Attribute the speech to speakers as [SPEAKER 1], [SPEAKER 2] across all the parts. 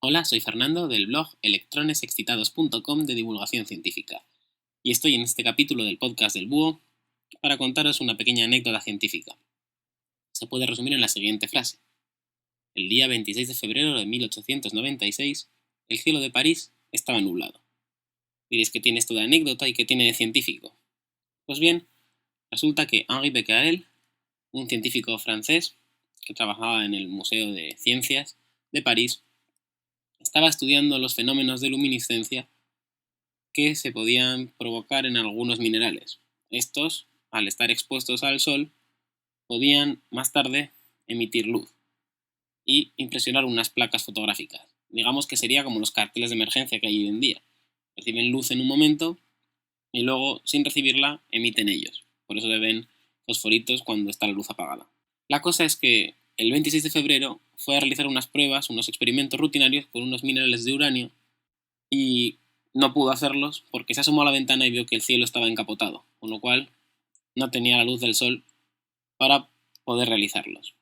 [SPEAKER 1] Hola, soy Fernando del blog electronesexcitados.com de divulgación científica y estoy en este capítulo del podcast del Búho para contaros una pequeña anécdota científica. Se puede resumir en la siguiente frase. El día 26 de febrero de 1896, el cielo de París estaba nublado. Diréis, ¿qué tiene esto de anécdota y qué tiene de científico? Pues bien, resulta que Henri Becquerel, un científico francés que trabajaba en el Museo de Ciencias de París, estaba estudiando los fenómenos de luminiscencia que se podían provocar en algunos minerales. Estos, al estar expuestos al sol, podían más tarde emitir luz y impresionar unas placas fotográficas. Digamos que sería como los carteles de emergencia que hay hoy en día. Reciben luz en un momento y luego, sin recibirla, emiten ellos. Por eso se ven fosforitos cuando está la luz apagada. La cosa es que el 26 de febrero fue a realizar unas pruebas, unos experimentos rutinarios con unos minerales de uranio y no pudo hacerlos porque se asomó a la ventana y vio que el cielo estaba encapotado, con lo cual no tenía la luz del sol para poder realizarlos.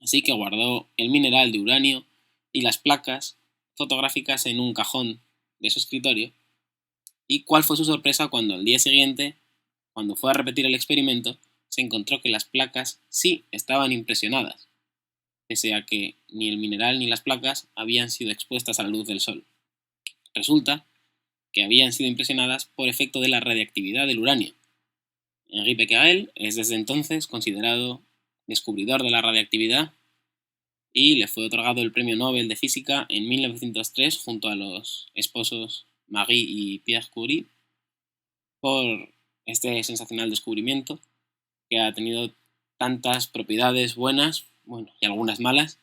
[SPEAKER 1] Así que guardó el mineral de uranio y las placas fotográficas en un cajón de su escritorio. ¿Y cuál fue su sorpresa cuando al día siguiente, cuando fue a repetir el experimento, se encontró que las placas sí estaban impresionadas, pese a que ni el mineral ni las placas habían sido expuestas a la luz del sol? Resulta que habían sido impresionadas por efecto de la radiactividad del uranio. Henri Becquerel es desde entonces considerado descubridor de la radiactividad y le fue otorgado el Premio Nobel de Física en 1903 junto a los esposos Marie y Pierre Curie por este sensacional descubrimiento que ha tenido tantas propiedades buenas, y algunas malas,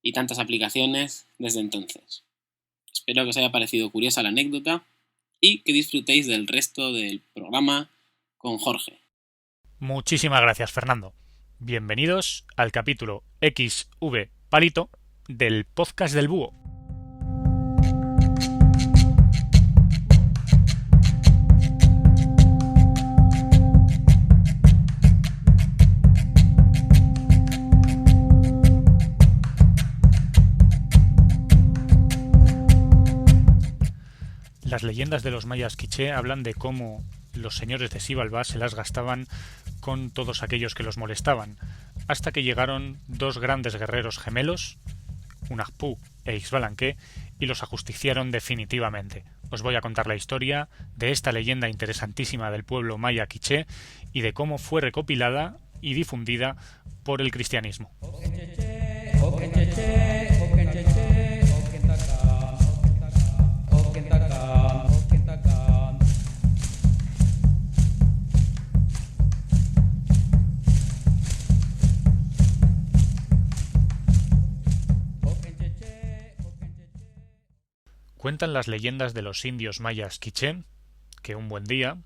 [SPEAKER 1] y tantas aplicaciones desde entonces. Espero que os haya parecido curiosa la anécdota y que disfrutéis del resto del programa con Jorge.
[SPEAKER 2] Muchísimas gracias, Fernando. Bienvenidos al capítulo XV Palito del podcast del Búho. Las leyendas de los mayas quiché hablan de cómo los señores de Xibalbá se las gastaban con todos aquellos que los molestaban, hasta que llegaron dos grandes guerreros gemelos, Hunahpu e Ixbalanque, y los ajusticiaron definitivamente. Os voy a contar la historia de esta leyenda interesantísima del pueblo maya quiché y de cómo fue recopilada y difundida por el cristianismo. Cuentan las leyendas de los indios mayas quiché que un buen día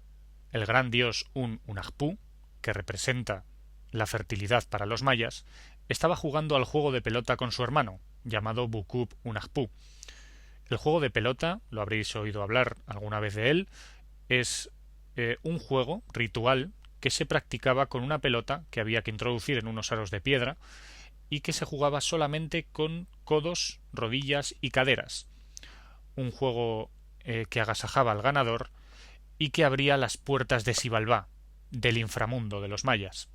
[SPEAKER 2] el gran dios Hunahpu, que representa la fertilidad para los mayas, estaba jugando al juego de pelota con su hermano, llamado Bukub Hunahpu. El juego de pelota, lo habréis oído hablar alguna vez de él, es un juego ritual que se practicaba con una pelota que había que introducir en unos aros de piedra y que se jugaba solamente con codos, rodillas y caderas. Un juego que agasajaba al ganador y que abría las puertas de Xibalbá, del inframundo de los mayas.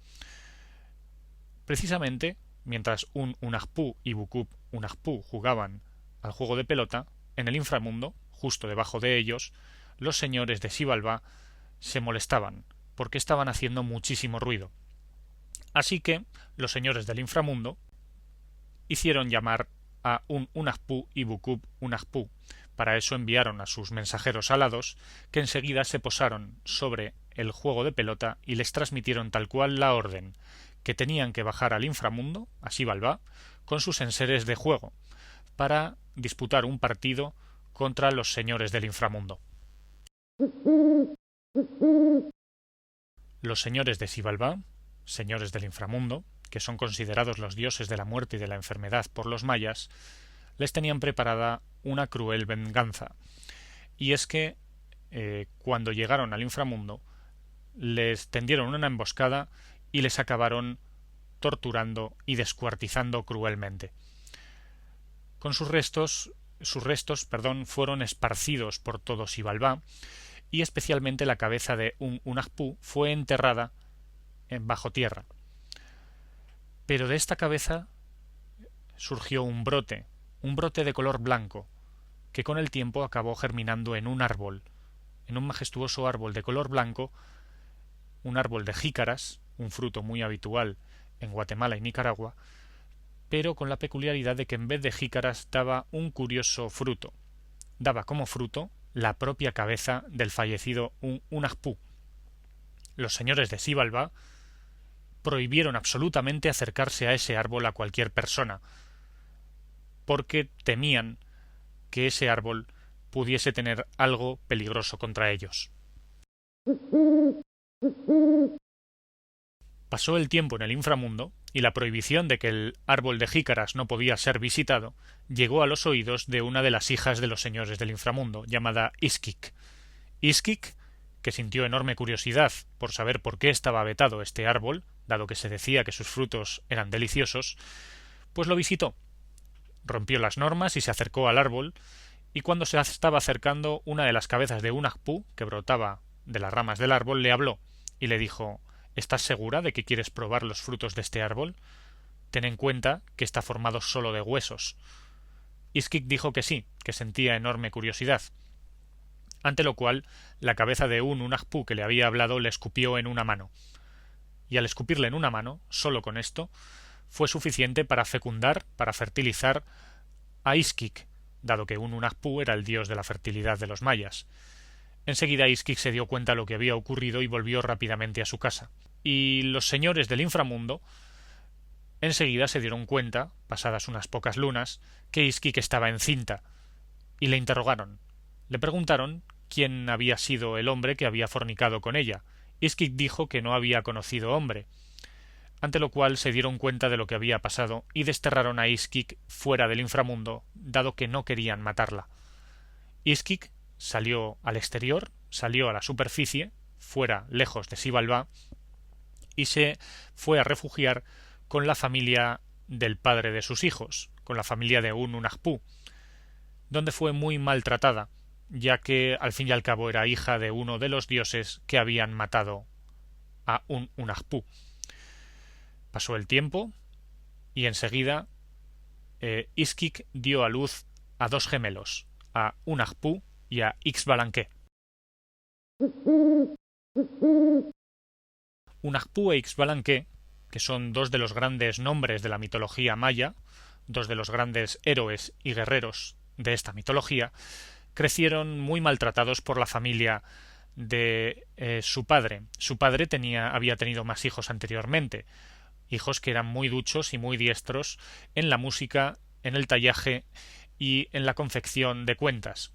[SPEAKER 2] Precisamente, mientras Hunahpu y Bukub Hunahpu jugaban al juego de pelota, en el inframundo, justo debajo de ellos, los señores de Xibalbá se molestaban, porque estaban haciendo muchísimo ruido. Así que los señores del inframundo hicieron llamar a Hunahpu y Bukub Hunahpu. Para eso enviaron a sus mensajeros alados, que enseguida se posaron sobre el juego de pelota y les transmitieron tal cual la orden, que tenían que bajar al inframundo, a Xibalbá, con sus enseres de juego, para disputar un partido contra los señores del inframundo. Los señores de Xibalbá, señores del inframundo, que son considerados los dioses de la muerte y de la enfermedad por los mayas, les tenían preparada una cruel venganza. Y es que cuando llegaron al inframundo les tendieron una emboscada y les acabaron torturando y descuartizando cruelmente. Sus restos, fueron esparcidos por todo Xibalbá, y especialmente la cabeza de Unagpú fue enterrada bajo tierra. Pero de esta cabeza surgió un brote de color blanco, que con el tiempo acabó germinando en un árbol, en un majestuoso árbol de color blanco, un árbol de jícaras, un fruto muy habitual en Guatemala y Nicaragua, pero con la peculiaridad de que en vez de jícaras daba un curioso fruto. Daba como fruto la propia cabeza del fallecido Unagpú. Los señores de Xibalbá prohibieron absolutamente acercarse a ese árbol a cualquier persona, porque temían que ese árbol pudiese tener algo peligroso contra ellos. Pasó el tiempo en el inframundo, y la prohibición de que el árbol de jícaras no podía ser visitado llegó a los oídos de una de las hijas de los señores del inframundo, llamada Ixquic. Ixquic, que sintió enorme curiosidad por saber por qué estaba vetado este árbol, dado que se decía que sus frutos eran deliciosos, pues lo visitó. Rompió las normas y se acercó al árbol, y cuando se estaba acercando, una de las cabezas de Unagpú, que brotaba de las ramas del árbol, le habló y le dijo: ¿Estás segura de que quieres probar los frutos de este árbol? Ten en cuenta que está formado solo de huesos. Ixquic dijo que sí, que sentía enorme curiosidad. Ante lo cual, la cabeza de Unagpú que le había hablado le escupió en una mano. Y al escupirle en una mano, solo con esto, fue suficiente para fecundar, para fertilizar a Ixquic, dado que Unagpú era el dios de la fertilidad de los mayas. Enseguida Ixquic se dio cuenta de lo que había ocurrido y volvió rápidamente a su casa. Y los señores del inframundo enseguida se dieron cuenta, pasadas unas pocas lunas, que Ixquic estaba encinta, y le interrogaron. Le preguntaron quién había sido el hombre que había fornicado con ella. Ixquic dijo que no había conocido hombre, ante lo cual se dieron cuenta de lo que había pasado y desterraron a Ixquic fuera del inframundo, dado que no querían matarla. Ixquic salió al exterior, salió a la superficie, fuera, lejos de Xibalbá, y se fue a refugiar con la familia del padre de sus hijos, con la familia de Unagpú, donde fue muy maltratada, ya que al fin y al cabo era hija de uno de los dioses que habían matado a Unagpú. Pasó el tiempo y enseguida Ixquic dio a luz a dos gemelos, a Unagpú y a Ixbalanque. Unagpú e Ixbalanque, que son dos de los grandes nombres de la mitología maya, dos de los grandes héroes y guerreros de esta mitología, crecieron muy maltratados por la familia de su padre. Su padre había tenido más hijos anteriormente, hijos que eran muy duchos y muy diestros en la música, en el tallaje y en la confección de cuentas.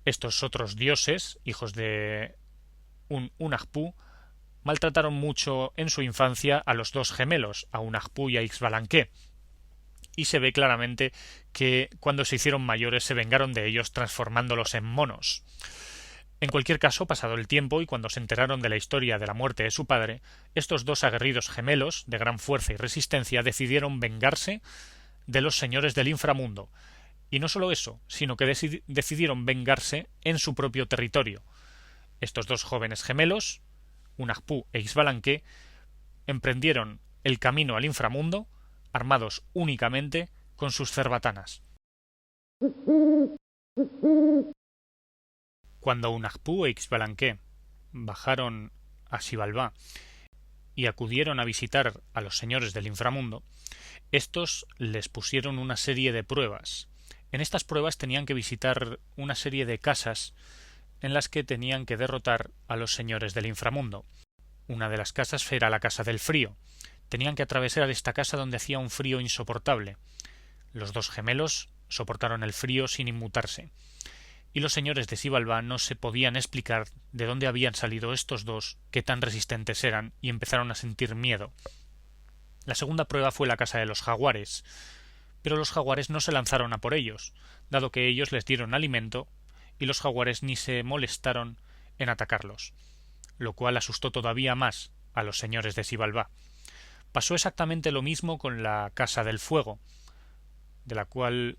[SPEAKER 2] Estos otros dioses, hijos de Unagpú, maltrataron mucho en su infancia a los dos gemelos, a Unagpú y a Ixbalanque, y se ve claramente que cuando se hicieron mayores se vengaron de ellos transformándolos en monos. En cualquier caso, pasado el tiempo y cuando se enteraron de la historia de la muerte de su padre, estos dos aguerridos gemelos, de gran fuerza y resistencia, decidieron vengarse de los señores del inframundo. Y no solo eso, sino que decidieron vengarse en su propio territorio. Estos dos jóvenes gemelos, Unagpú e Ixbalanque, emprendieron el camino al inframundo, armados únicamente con sus cerbatanas. Cuando Unagpú e Ixbalanque bajaron a Xibalbá y acudieron a visitar a los señores del inframundo, estos les pusieron una serie de pruebas. En estas pruebas tenían que visitar una serie de casas en las que tenían que derrotar a los señores del inframundo. Una de las casas era la casa del frío. Tenían que atravesar esta casa donde hacía un frío insoportable. Los dos gemelos soportaron el frío sin inmutarse. Y los señores de Xibalbá no se podían explicar de dónde habían salido estos dos que tan resistentes eran y empezaron a sentir miedo. La segunda prueba fue la casa de los jaguares, pero los jaguares no se lanzaron a por ellos, dado que ellos les dieron alimento y los jaguares ni se molestaron en atacarlos, lo cual asustó todavía más a los señores de Xibalbá. Pasó exactamente lo mismo con la casa del fuego, de la cual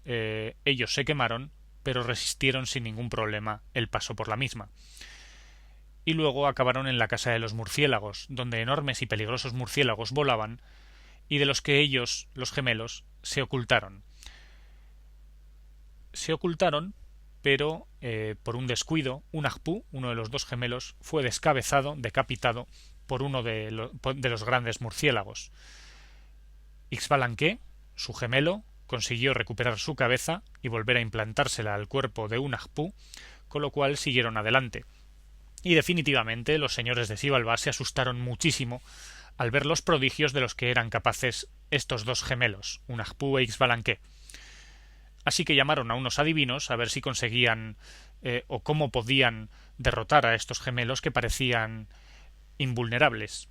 [SPEAKER 2] ellos se quemaron, pero resistieron sin ningún problema el paso por la misma. Y luego acabaron en la casa de los murciélagos, donde enormes y peligrosos murciélagos volaban y de los que ellos, los gemelos, se ocultaron. Se ocultaron, pero por un descuido, Unagpú, uno de los dos gemelos, fue descabezado, decapitado, por uno de los grandes murciélagos. Ixbalanque, su gemelo, consiguió recuperar su cabeza y volver a implantársela al cuerpo de Unagpú, con lo cual siguieron adelante. Y definitivamente los señores de Xibalbá se asustaron muchísimo al ver los prodigios de los que eran capaces estos dos gemelos, Unagpú e Ixbalanque. Así que llamaron a unos adivinos a ver si conseguían o cómo podían derrotar a estos gemelos que parecían invulnerables.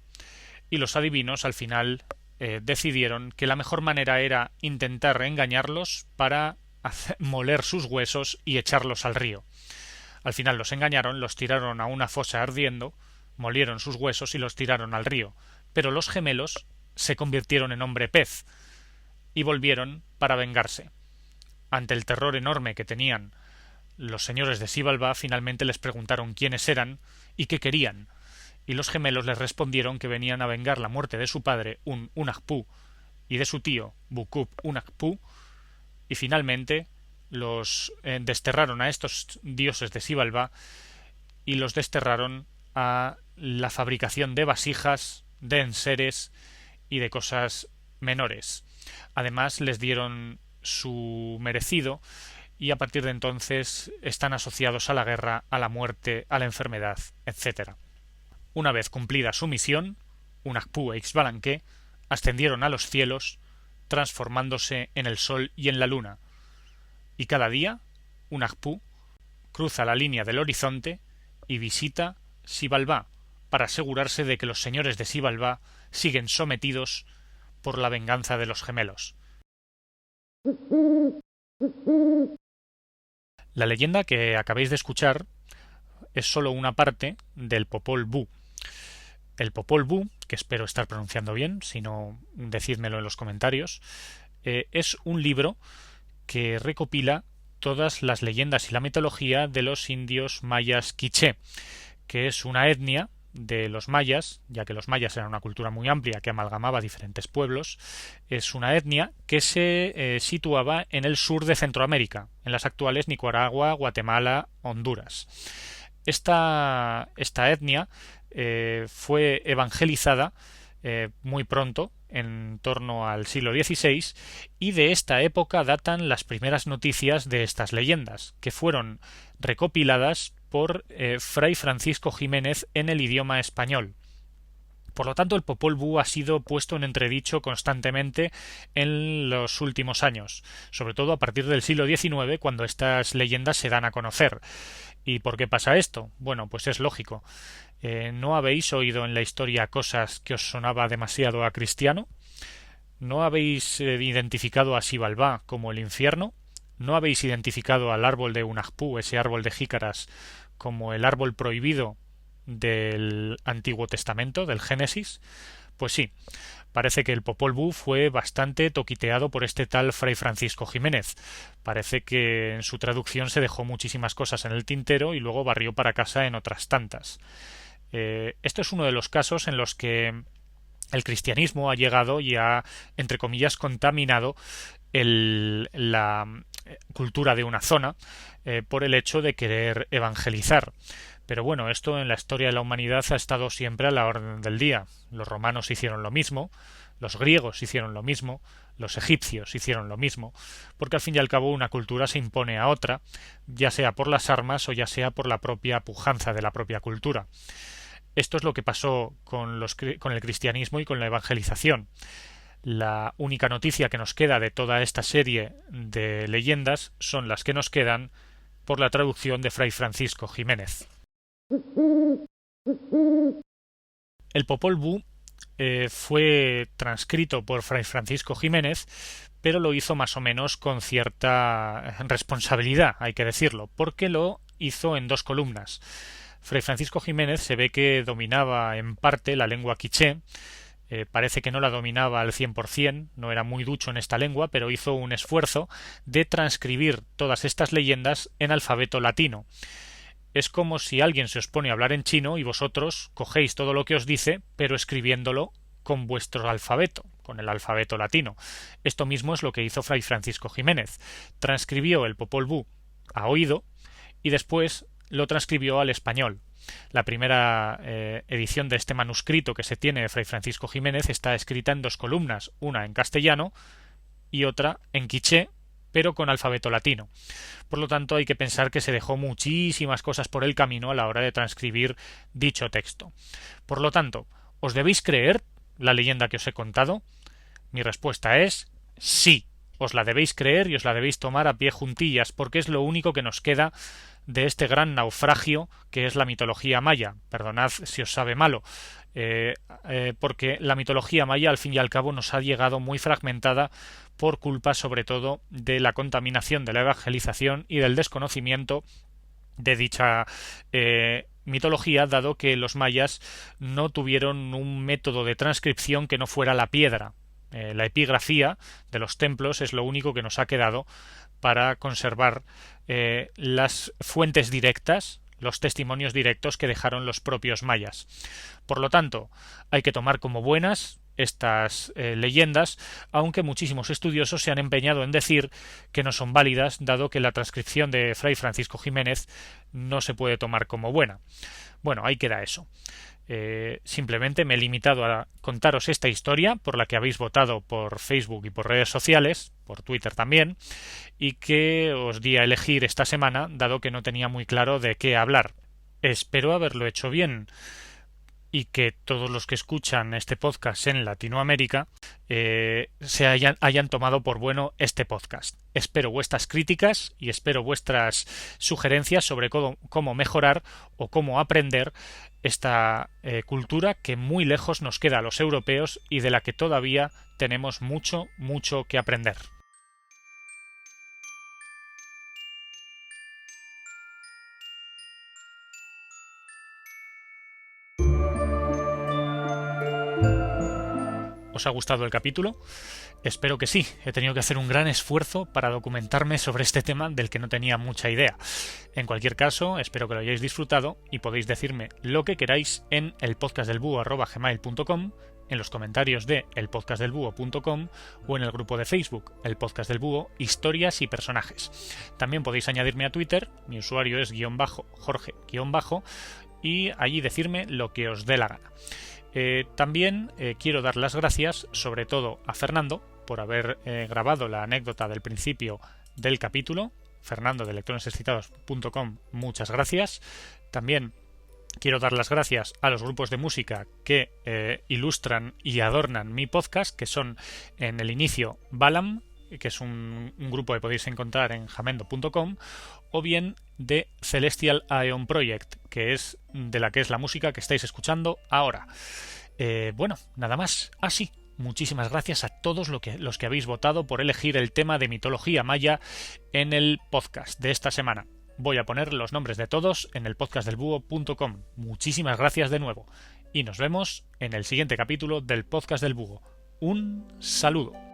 [SPEAKER 2] Y los adivinos al final decidieron que la mejor manera era intentar engañarlos para moler sus huesos y echarlos al río. Al final los engañaron, los tiraron a una fosa ardiendo, molieron sus huesos y los tiraron al río. Pero los gemelos se convirtieron en hombre pez y volvieron para vengarse. Ante el terror enorme que tenían los señores de Xibalbá, finalmente les preguntaron quiénes eran y qué querían, y los gemelos les respondieron que venían a vengar la muerte de su padre, Unagpú, y de su tío, Bukup Unagpú, y finalmente los desterraron a estos dioses de Xibalbá y los desterraron a la fabricación de vasijas, de enseres y de cosas menores. Además les dieron su merecido y a partir de entonces están asociados a la guerra, a la muerte, a la enfermedad, etc. Una vez cumplida su misión, Unagpú e Ixbalanque ascendieron a los cielos, transformándose en el sol y en la luna, y cada día Unagpú cruza la línea del horizonte y visita Xibalbá para asegurarse de que los señores de Xibalbá siguen sometidos por la venganza de los gemelos. La leyenda que acabáis de escuchar es sólo una parte del Popol Vuh. El Popol Vuh, que espero estar pronunciando bien, si no, decídmelo en los comentarios, es un libro que recopila todas las leyendas y la mitología de los indios mayas quiché, que es una etnia de los mayas, ya que los mayas eran una cultura muy amplia que amalgamaba diferentes pueblos. Es una etnia que se situaba en el sur de Centroamérica, en las actuales Nicaragua, Guatemala, Honduras. Esta etnia fue evangelizada muy pronto, en torno al siglo XVI, y de esta época datan las primeras noticias de estas leyendas, que fueron recopiladas por Fray Francisco Jiménez en el idioma español. Por lo tanto, el Popol Vuh ha sido puesto en entredicho constantemente en los últimos años, sobre todo a partir del siglo XIX, cuando estas leyendas se dan a conocer. ¿Y por qué pasa esto? Bueno, pues es lógico. ¿No habéis oído en la historia cosas que os sonaba demasiado a cristiano? ¿No habéis identificado a Xibalbá como el infierno? ¿No habéis identificado al árbol de Unagpú, ese árbol de jícaras, como el árbol prohibido del Antiguo Testamento, del Génesis? Pues sí, parece que el Popol Vuh fue bastante toquiteado por este tal Fray Francisco Jiménez. Parece que en su traducción se dejó muchísimas cosas en el tintero y luego barrió para casa en otras tantas. Esto es uno de los casos en los que el cristianismo ha llegado y ha, entre comillas, contaminado la cultura de una zona por el hecho de querer evangelizar. Pero bueno, esto en la historia de la humanidad ha estado siempre a la orden del día. Los romanos hicieron lo mismo, los griegos hicieron lo mismo, los egipcios hicieron lo mismo, porque al fin y al cabo una cultura se impone a otra, ya sea por las armas o ya sea por la propia pujanza de la propia cultura. Esto es lo que pasó con el cristianismo y con la evangelización. La única noticia que nos queda de toda esta serie de leyendas son las que nos quedan por la traducción de Fray Francisco Jiménez. El Popol Vuh fue transcrito por Fray Francisco Jiménez, pero lo hizo más o menos con cierta responsabilidad, hay que decirlo, porque lo hizo en 2 columnas. Fray Francisco Jiménez se ve que dominaba en parte la lengua quiché, parece que no la dominaba al 100%, no era muy ducho en esta lengua, pero hizo un esfuerzo de transcribir todas estas leyendas en alfabeto latino. Es como si alguien se os pone a hablar en chino y vosotros cogéis todo lo que os dice, pero escribiéndolo con vuestro alfabeto, con el alfabeto latino. Esto mismo es lo que hizo Fray Francisco Jiménez. Transcribió el Popol Vuh a oído y después lo transcribió al español. La primera edición de este manuscrito que se tiene de Fray Francisco Jiménez está escrita en 2 columnas, una en castellano y otra en quiché, pero con alfabeto latino. Por lo tanto, hay que pensar que se dejó muchísimas cosas por el camino a la hora de transcribir dicho texto. Por lo tanto, ¿os debéis creer la leyenda que os he contado? Mi respuesta es sí. Os la debéis creer y os la debéis tomar a pie juntillas, porque es lo único que nos queda de este gran naufragio que es la mitología maya. Perdonad si os sabe malo, porque la mitología maya al fin y al cabo nos ha llegado muy fragmentada por culpa sobre todo de la contaminación, de la evangelización y del desconocimiento de dicha mitología, dado que los mayas no tuvieron un método de transcripción que no fuera la piedra. La epigrafía de los templos es lo único que nos ha quedado para conservar las fuentes directas, los testimonios directos que dejaron los propios mayas. Por lo tanto, hay que tomar como buenas estas leyendas, aunque muchísimos estudiosos se han empeñado en decir que no son válidas, dado que la transcripción de Fray Francisco Jiménez no se puede tomar como buena. Bueno, ahí queda eso. Simplemente me he limitado a contaros esta historia por la que habéis votado por Facebook y por redes sociales, por Twitter también, y que os di a elegir esta semana, dado que no tenía muy claro de qué hablar. Espero haberlo hecho bien y que todos los que escuchan este podcast en Latinoamérica hayan tomado por bueno este podcast. Espero vuestras críticas y espero vuestras sugerencias sobre cómo mejorar o cómo aprender esta cultura que muy lejos nos queda a los europeos y de la que todavía tenemos mucho que aprender. ¿Os ha gustado el capítulo? Espero que sí. He tenido que hacer un gran esfuerzo para documentarme sobre este tema del que no tenía mucha idea. En cualquier caso, espero que lo hayáis disfrutado y podéis decirme lo que queráis en elpodcastdelbuho@gmail.com, en los comentarios de elpodcastdelbuho.com o en el grupo de Facebook, El Podcast del Búho, Historias y Personajes. También podéis añadirme a Twitter, mi usuario es _Jorge_ y allí decirme lo que os dé la gana. También quiero dar las gracias sobre todo a Fernando por haber grabado la anécdota del principio del capítulo. Fernando de electronesexcitados.com, muchas gracias. También quiero dar las gracias a los grupos de música que ilustran y adornan mi podcast, que son en el inicio Balam, que es un grupo que podéis encontrar en jamendo.com, o bien de Celestial Aeon Project, que es de la que es la música que estáis escuchando ahora. Bueno, nada más. Sí, muchísimas gracias a todos los que habéis votado por elegir el tema de mitología maya en el podcast de esta semana. Voy a poner los nombres de todos en el podcastdelbuho.com. Muchísimas gracias de nuevo. Y nos vemos en el siguiente capítulo del Podcast del Búho. Un saludo.